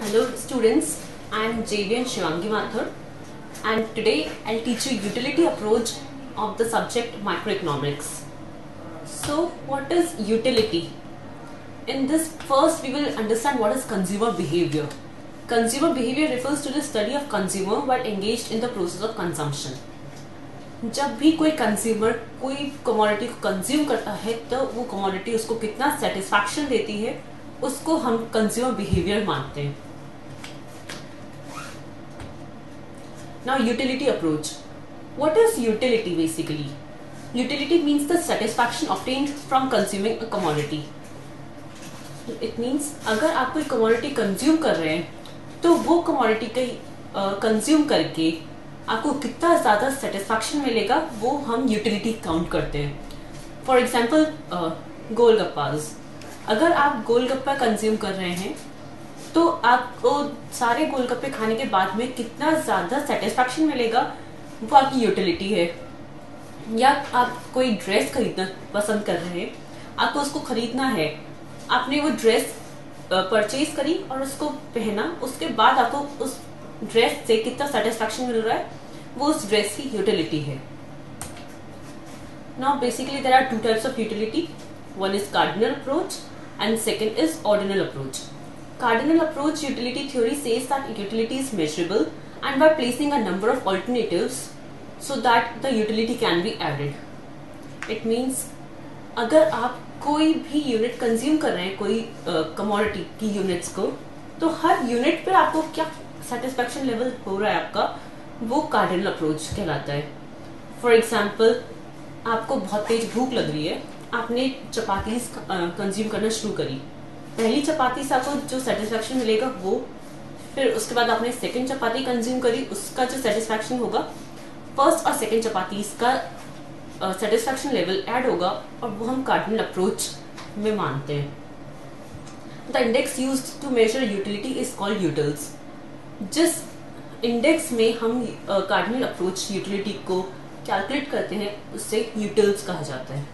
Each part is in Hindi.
Hello students, I am JVN Shivangi Mathur and today I'll teach you utility approach of the subject microeconomics. So what is utility? In this first we will understand what is consumer behavior. Consumer behavior refers to the study of consumer while engaged in the process of consumption. जब भी कोई कंज्यूमर कोई कमोडिटी को कंज्यूम करता है तो वो कमोडिटी उसको कितना सेटिस्फैक्शन देती है उसको हम कंज्यूमर बिहेवियर मानते हैं. Now utility approach. What is utility basically? Utility means the satisfaction obtained from consuming a commodity. It means अगर आप कोई commodity consume कर रहे हैं तो वो commodity का consume करके आपको कितना ज़्यादा satisfaction मिलेगा वो हम utility count करते हैं. For example, golgappas. अगर आप गोलगप्पा कंज्यूम कर रहे हैं तो आपको सारे गोलगप्पे खाने के बाद में कितना ज्यादा सेटिस्फैक्शन मिलेगा वो आपकी यूटिलिटी है. या आप कोई ड्रेस खरीदना पसंद कर रहे हैं, आपको उसको खरीदना है, आपने वो ड्रेस परचेज करी और उसको पहना, उसके बाद आपको उस ड्रेस से कितना सेटिस्फैक्शन मिल रहा है वो उस ड्रेस की यूटिलिटी है. Now basically there are two types of utility. One is cardinal approach and second is ordinal approach. Cardinal approach utility theory says that utility is measurable and by placing a number of alternatives so that the utility can be added. It means अगर आप कोई भी यूनिट कंज्यूम कर रहे हैं कोई कमोडिटी की यूनिट्स को तो हर यूनिट पे आपको क्या सेटिस्फैक्शन लेवल हो रहा है आपका वो कार्डिनल अप्रोच कहलाता है. फॉर एग्जाम्पल आपको बहुत तेज भूख लग रही है, आपने चपातीस कंज्यूम करना शुरू करी. पहली चपाती से आपको जो सेटिस्फैक्शन मिलेगा वो, फिर उसके बाद आपने सेकंड चपाती कंज्यूम करी, उसका जो सेटिस्फैक्शन होगा फर्स्ट और सेकंड चपातीस का सेटिस्फैक्शन लेवल ऐड होगा और वो हम कार्डिनल अप्रोच में मानते हैं. The index used to measure utility is called utils. जिस इंडेक्स में हम कार्डिनल अप्रोच यूटिलिटी को कैलकुलेट करते हैं उससे यूटिल्स कहा जाता है.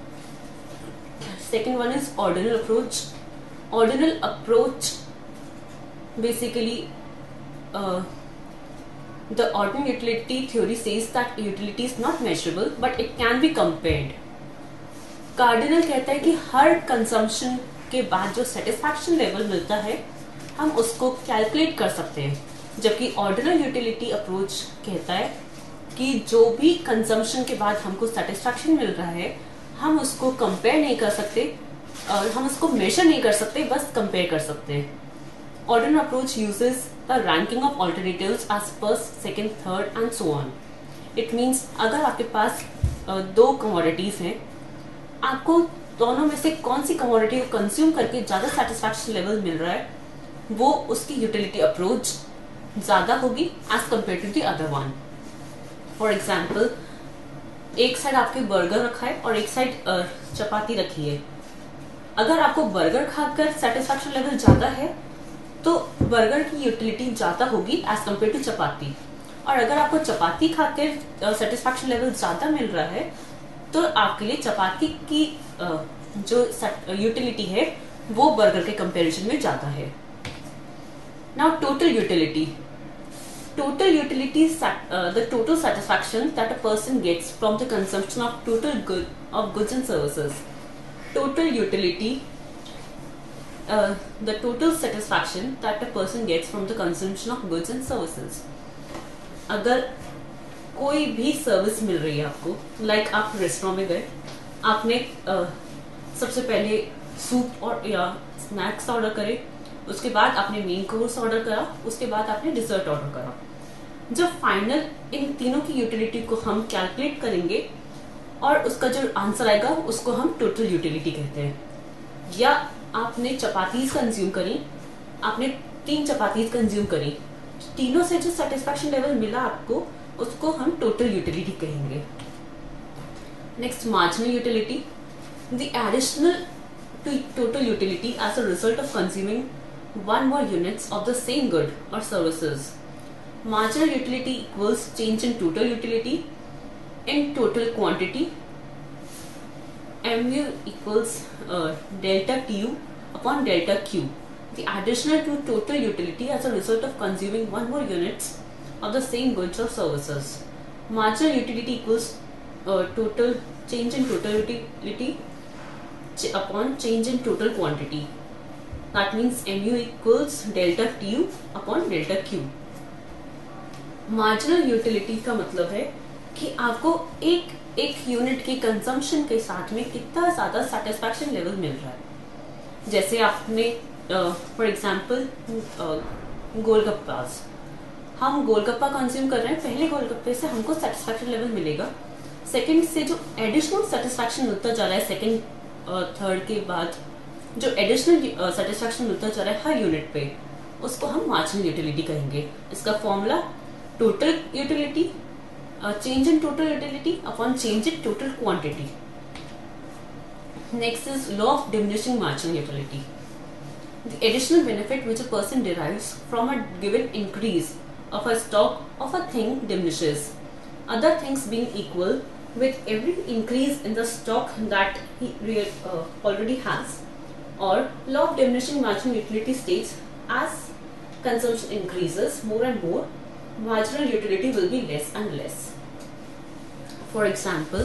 Second one is ordinal approach. Ordinal approach basically the ordinal utility theory says that utility is not measurable but it can be compared. Cardinal कहता है कि हर कंजम्पशन के बाद जो सेटिस्फैक्शन लेवल मिलता है हम उसको कैलकुलेट कर सकते हैं, जबकि ऑर्डिनल यूटिलिटी अप्रोच कहता है कि जो भी कंजम्पशन के बाद हमको सेटिस्फैक्शन मिल रहा है हम उसको कंपेयर नहीं कर सकते और हम उसको मेजर नहीं कर सकते, बस कंपेयर कर सकते हैं. Ordinal approach uses the ranking of alternatives as first, second, third and so on. It means अगर आपके पास दो कमोडिटीज हैं, आपको दोनों में से कौन सी कमोडिटी को कंज्यूम करके ज्यादा सेटिस्फैक्शन लेवल मिल रहा है वो उसकी यूटिलिटी अप्रोच ज्यादा होगी as compare to the other one. For example एक साइड आपके बर्गर रखा है और एक साइड चपाती रखी है. अगर आपको बर्गर खाकर सेटिस्फैक्शन लेवल ज्यादा है तो बर्गर की यूटिलिटी ज्यादा होगी एज कम्पेयर टू चपाती, और अगर आपको चपाती खाकर सेटिस्फैक्शन लेवल ज्यादा मिल रहा है तो आपके लिए चपाती की जो यूटिलिटी है वो बर्गर के कंपैरिजन में ज्यादा है. Now total utility. Total utility is the total satisfaction that a person gets from the consumption of goods and services. Total utility, the total satisfaction that a person gets from the consumption of goods and services. अगर कोई भी सर्विस मिल रही है आपको, like आप रेस्टोरेंट में गए, आपने सबसे पहले सूप और या स्नैक्स ऑर्डर करे, उसके बाद आपने मेन कोर्स ऑर्डर करा, उसके बाद आपने डिजर्ट ऑर्डर करा. जब फाइनल इन तीनों की यूटिलिटी को हम कैलकुलेट करेंगे और उसका जो आंसर आएगा उसको हम टोटल यूटिलिटी कहते हैं. या आपने चपातीज कंज्यूम करी, आपने 3 चपातीज कंज्यूम करी, तीनों से जो सेटिस्फैक्शन लेवल मिला आपको उसको हम टोटल यूटिलिटी कहेंगे. Next, marginal utility. The additional to total utility as a result of consuming one more units of the same good or services. Marginal utility equals change in total utility in total quantity. Mu equals delta Tu upon delta Q. the additional to total utility as a result of consuming one more units of the same goods or services. Marginal utility equals total change in total utility upon change in total quantity. That means mu equals delta tu upon delta q. Marginal utility का मतलब है कि आपको एक यूनिट की कंजम्पशन के साथ में कितना ज्यादा सेटिस्फैक्शन लेवल मिल रहा है। जैसे आपने फॉर एग्जांपल गोलगप्पास, हम गोलगप्पा कंज्यूम कर रहे हैं, पहले गोलगप्पे से हमको सेटिस्फैक्शन लेवल मिलेगा, सेकंड से जो एडिशनल सेटिस्फैक्शन मिलता जा रहा है, सेकंड थर्ड के बाद जो एडिशनल सेटिस्फैक्शन मिलता जा रहा है हर यूनिट पे, उसको हम मार्जिनल यूटिलिटी कहेंगे। इसका formula total utility, change in total utility upon change in total quantity. Next is law of diminishing marginal utility. The additional benefit which a person derives from a given increase of a stock of a thing diminishes. Other things being equal, with every increase in the stock that he already has, or law of diminishing marginal utility states as consumption increases more and more, marginal utility will be less and less. For example,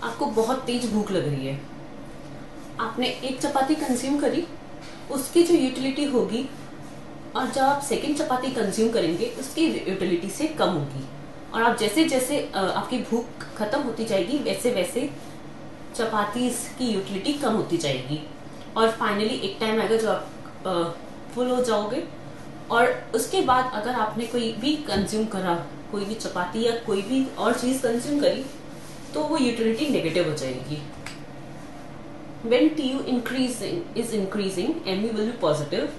आपको बहुत तेज भूख लग रही है, आपने एक चपाती कंज्यूम करी, उसकी जो यूटिलिटी होगी, और जब आप सेकंड चपाती कंज्यूम करेंगे उसकी यूटिलिटी से कम होगी, और आप जैसे जैसे आपकी भूख खत्म होती जाएगी वैसे वैसे चपाती की यूटिलिटी कम होती जाएगी, और फाइनली एक टाइम आएगा जो आप फुल हो जाओगे। और उसके बाद अगर आपने कोई भी कंज्यूम करा, कोई भी चपाती या कोई भी और चीज कंज्यूम करी, तो वो यूटिलिटी नेगेटिव हो जाएगी। When TU is increasing, MU will be positive.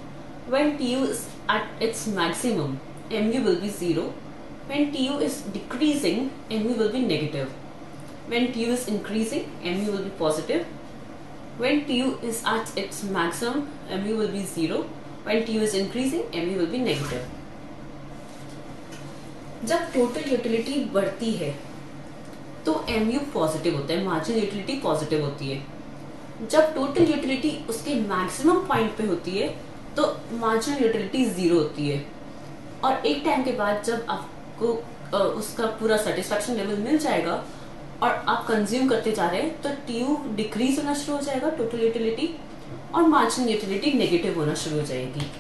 When TU is at its maximum, MU will be 0. When TU is decreasing, MU will be negative. When TU is increasing, MU will be positive. When TU is at its maximum, MU will be 0. When TU is increasing, MU will be negative. जब टोटल यूटिलिटी बढ़ती है तो MU पॉजिटिव होता है, मार्जिनल यूटिलिटी पॉजिटिव होती है। जब टोटल यूटिलिटी उसके मैक्सिमम पॉइंट पे होती है तो मार्जिनल यूटिलिटी 0 होती है, और एक टाइम के बाद जब आपको उसका पूरा सेटिस्फैक्शन लेवल मिल जाएगा और आप कंज्यूम करते जा रहे हैं, तो TU डिक्रीज होना शुरू हो जाएगा, टोटल यूटिलिटी, और मार्जिनल यूटिलिटी नेगेटिव होना शुरू हो जाएगी।